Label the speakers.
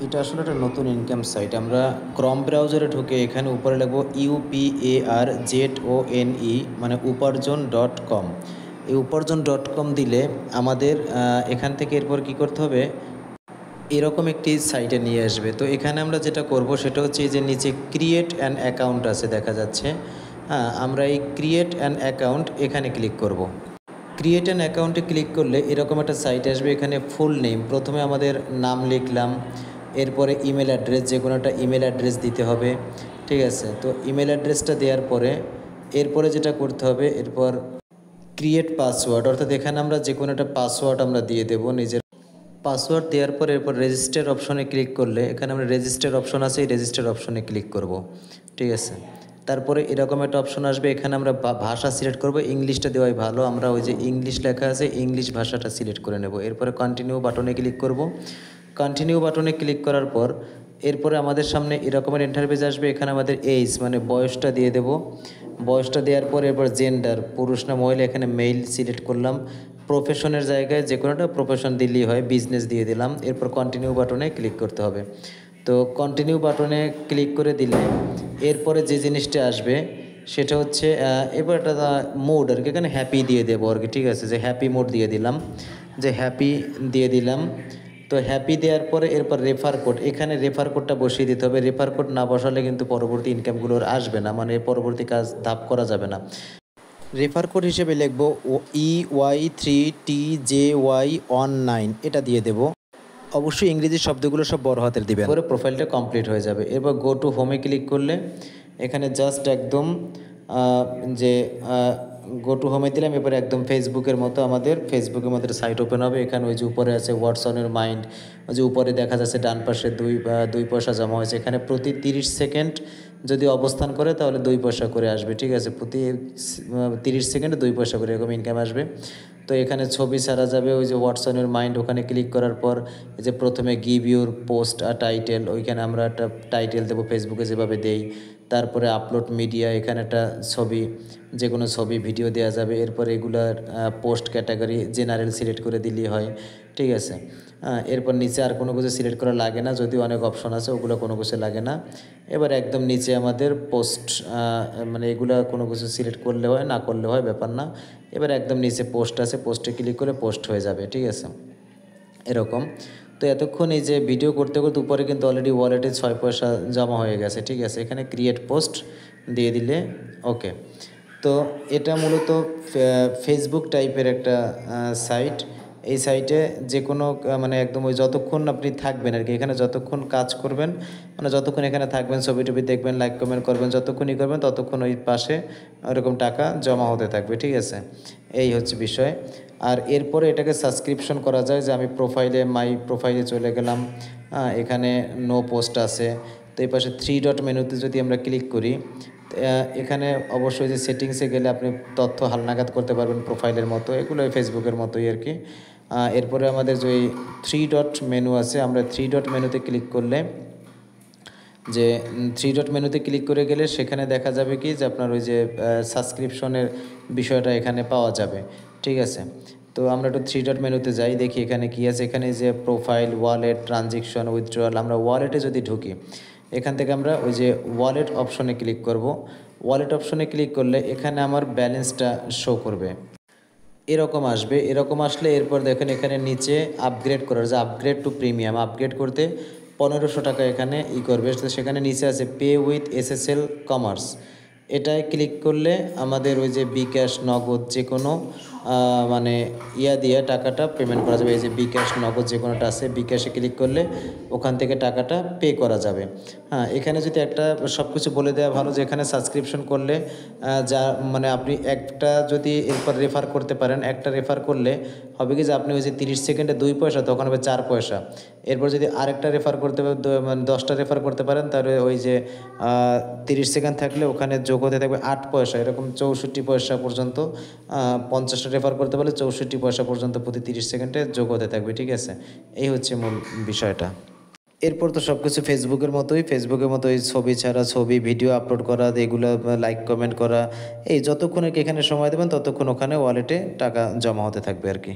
Speaker 1: এটা আসলে একটা নতুন ইনকাম সাইট। আমরা ক্রম ব্রাউজারে ঢুকে এখানে উপরে লিখব UPARZONE মানে uparjon.com। এই uparjon.com দিলে আমাদের এখান থেকে এরপর কি করতে হবে, এরকম একটি সাইটে নিয়ে আসবে। তো এখানে আমরা যেটা করব সেটা হচ্ছে এই যে নিচে ক্রিয়েট অ্যান অ্যাকাউন্ট আছে দেখা যাচ্ছে। হ্যাঁ, আমরা এই ক্রিয়েট অ্যান অ্যাকাউন্ট এখানে ক্লিক করব। ক্রিয়েট অ্যান অ্যাকাউন্টে ক্লিক করলে এরকম একটা সাইট আসবে। এখানে ফুল নেম, প্রথমে আমাদের নাম লিখলাম, এরপরে ইমেল অ্যাড্রেস, যে কোনো একটা ইমেল অ্যাড্রেস দিতে হবে, ঠিক আছে। তো ইমেল অ্যাড্রেসটা দেওয়ার পরে এরপরে যেটা করতে হবে, এরপর ক্রিয়েট পাসওয়ার্ড, অর্থাৎ এখানে আমরা যে কোনো একটা পাসওয়ার্ড আমরা দিয়ে দেবো নিজের। পাসওয়ার্ড দেওয়ার পরে এরপর রেজিস্টার অপশনে ক্লিক করলে এখানে আমরা রেজিস্টার অপশন আছে, এই রেজিস্টার অপশনে ক্লিক করব, ঠিক আছে। তারপরে এরকম একটা অপশন আসবে, এখানে আমরা ভাষা সিলেক্ট করব, ইংলিশটা দেওয়াই ভালো, আমরা ওই যে ইংলিশ লেখা আছে ইংলিশ ভাষাটা সিলেক্ট করে নেব। এরপরে কন্টিনিউ বাটনে ক্লিক করব। কন্টিনিউ বাটনে ক্লিক করার পর এরপরে আমাদের সামনে এরকমের ইন্টারফেস আসবে। এখানে আমাদের এজ মানে বয়সটা দিয়ে দেব। বয়সটা দেওয়ার পর এরপর জেন্ডার, পুরুষ না মহিলা, এখানে মেল সিলেক্ট করলাম। প্রফেশনের জায়গায় যে কোনো একটা প্রফেশন দিলেই হয়, বিজনেস দিয়ে দিলাম। এরপর কন্টিনিউ বাটনে ক্লিক করতে হবে। তো কন্টিনিউ বাটনে ক্লিক করে দিলে এরপরে যে জিনিসটা আসবে সেটা হচ্ছে এবার একটা মোড আর কি, এখানে হ্যাপি দিয়ে দেবো আর কি, ঠিক আছে। যে হ্যাপি মোড দিয়ে দিলাম, যে হ্যাপি দিয়ে দিলাম। তো হ্যাপি দেওয়ার পরে এরপর রেফার কোড, এখানে রেফার কোডটা বসিয়ে দিতে হবে। রেফার কোড না বসালে কিন্তু পরবর্তী ইনকামগুলোর আসবে না, মানে পরবর্তী কাজ ধাপ করা যাবে না। রেফার কোড হিসেবে লিখব EY3TJY19, এটা দিয়ে দেব। অবশ্যই ইংরেজি শব্দগুলো সব বড় হাতের দিবেন, পরে প্রোফাইলটা কমপ্লিট হয়ে যাবে। এরপর গো টু হোমে ক্লিক করলে এখানে জাস্ট একদম যে গো টু হোমে দিলাম, এরপরে একদম ফেসবুকের মতো আমাদের সাইট ওপেন হবে। এখানে ওই যে উপরে আছে হোয়াটস অন ইউর মাইন্ড, ওই যে উপরে দেখা যাচ্ছে ডান পাশে 2 পয়সা জমা হয়েছে। এখানে প্রতি 30 সেকেন্ড যদি অবস্থান করে তাহলে 2 পয়সা করে আসবে, ঠিক আছে। প্রতি 30 সেকেন্ডে 2 পয়সা করে এরকম ইনকাম আসবে। তো এখানে ছবি ছাড়া যাবে, ওই যে হোয়াটস অন ইউর মাইন্ড ওখানে ক্লিক করার পর এই যে প্রথমে গিভ ইউর পোস্ট আর টাইটেল, ওইখানে আমরা একটা টাইটেল দেবো ফেসবুকে যেভাবে দেই। তারপরে আপলোড মিডিয়া, এখানে একটা ছবি, যে কোনো ছবি ভিডিও দেওয়া যাবে। এরপর এগুলার পোস্ট ক্যাটাগরি জেনারেল সিলেক্ট করে দিলেই হয়, ঠিক আছে। এরপর নিচে আর কোনো কিছু সিলেক্ট করা লাগে না, যদিও অনেক অপশন আছে, ওগুলো কোনো কিছু লাগে না। এবার একদম নিচে আমাদের পোস্ট, মানে এগুলো কোনো কিছু সিলেক্ট করলে হয় না করলে হয়, ব্যাপার না। এবার একদম নিচে পোস্ট আছে, পোস্টে ক্লিক করে পোস্ট হয়ে যাবে, ঠিক আছে, এরকম। তো এতক্ষণ এই যে ভিডিও করতে করতে উপরে কিন্তু অলরেডি ওয়ালেটে 6 পয়সা জমা হয়ে গেছে, ঠিক আছে। এখানে ক্রিয়েট পোস্ট দিয়ে দিলে ওকে। তো এটা মূলত ফেসবুক টাইপের একটা সাইট। এই সাইটে যে কোনো মানে একদম ওই যতক্ষণ আপনি থাকবেন আর কি, এখানে যতক্ষণ কাজ করবেন, মানে যতক্ষণ এখানে থাকবেন, ছবি টবি দেখবেন, লাইক কমেন্ট করবেন, যতক্ষণই করবেন ততক্ষণ ওই পাশে ওরকম টাকা জমা হতে থাকবে, ঠিক আছে। এই হচ্ছে বিষয়। আর এরপরে এটাকে সাবস্ক্রিপশন করা যায়, যে আমি মাই প্রোফাইলে চলে গেলাম, এখানে নো পোস্ট আছে। তো এই পাশে 3 ডট মেনুতে যদি আমরা ক্লিক করি, এখানে অবশ্যই যে সেটিংসে গেলে আপনি তথ্য হালনাগাদ করতে পারবেন প্রোফাইলের মতো, এগুলো ফেসবুকের মতোই আর কি। এরপরে আমাদের যে 3 ডট মেনু আছে, আমরা 3 ডট মেনুতে ক্লিক করলে, যে 3 ডট মেনুতে ক্লিক করে গেলে সেখানে দেখা যাবে কি যে আপনার ওই যে সাবস্ক্রিপশনের বিষয়টা এখানে পাওয়া যাবে, ঠিক আছে। তো আমরা একটু 3 ডট মেনুতে যাই, দেখি এখানে কি আছে। এখানে যে প্রোফাইল, ওয়ালেট, ট্রানজেকশন, উইথড্রয়াল, আমরা ওয়ালেটে যদি ঢুকি এখান থেকে আমরা ওই যে ওয়ালেট অপশনে ক্লিক করব। ওয়ালেট অপশনে ক্লিক করলে এখানে আমার ব্যালেন্সটা শো করবে, এরকম আসবে। এরকম আসলে এরপর দেখেন এখানে নিচে আপগ্রেড করার, যে আপগ্রেড টু প্রিমিয়াম, আপগ্রেড করতে 1500 টাকা এখানে করবে। তো সেখানে নিচে আছে পে উইথ SSL কমার্স, এটায় ক্লিক করলে আমাদের ওই যে বিকাশ, নগদ যে কোনো মানে দিয়ে টাকাটা পেমেন্ট করা যাবে। এই যে বিকাশ, নগদ যে কোনোটা আছে, বিকাশে ক্লিক করলে ওখান থেকে টাকাটা পে করা যাবে। এখানে যদি একটা সব কিছু বলে দেওয়া ভালো, যে এখানে সাবস্ক্রিপশন করলে যা মানে আপনি একটা যদি এরপর রেফার করতে পারেন, একটা রেফার করলে হবে কি যে আপনি ওই যে 30 সেকেন্ডে 2 পয়সা, তখন হবে 4 পয়সা। এরপর যদি আরেকটা রেফার করতে মানে 10টা রেফার করতে পারেন, তাহলে ওই যে 30 সেকেন্ড থাকলে ওখানে যোগ হতে থাকবে 8 পয়সা, এরকম 64 পয়সা পর্যন্ত। 50টা রেফার করতে পারলে 64 পয়সা পর্যন্ত প্রতি 30 সেকেন্ডে যোগ হতে থাকবে, ঠিক আছে। এই হচ্ছে মূল বিষয়টা। এরপর তো সব কিছু ফেসবুকের মতোই ছবি ছাড়া ছবি, ভিডিও আপলোড করা, এগুলো লাইক কমেন্ট করা, এই যতক্ষণ এখানে সময় দেবেন ততক্ষণ ওখানে ওয়ালেটে টাকা জমা হতে থাকবে আর কি।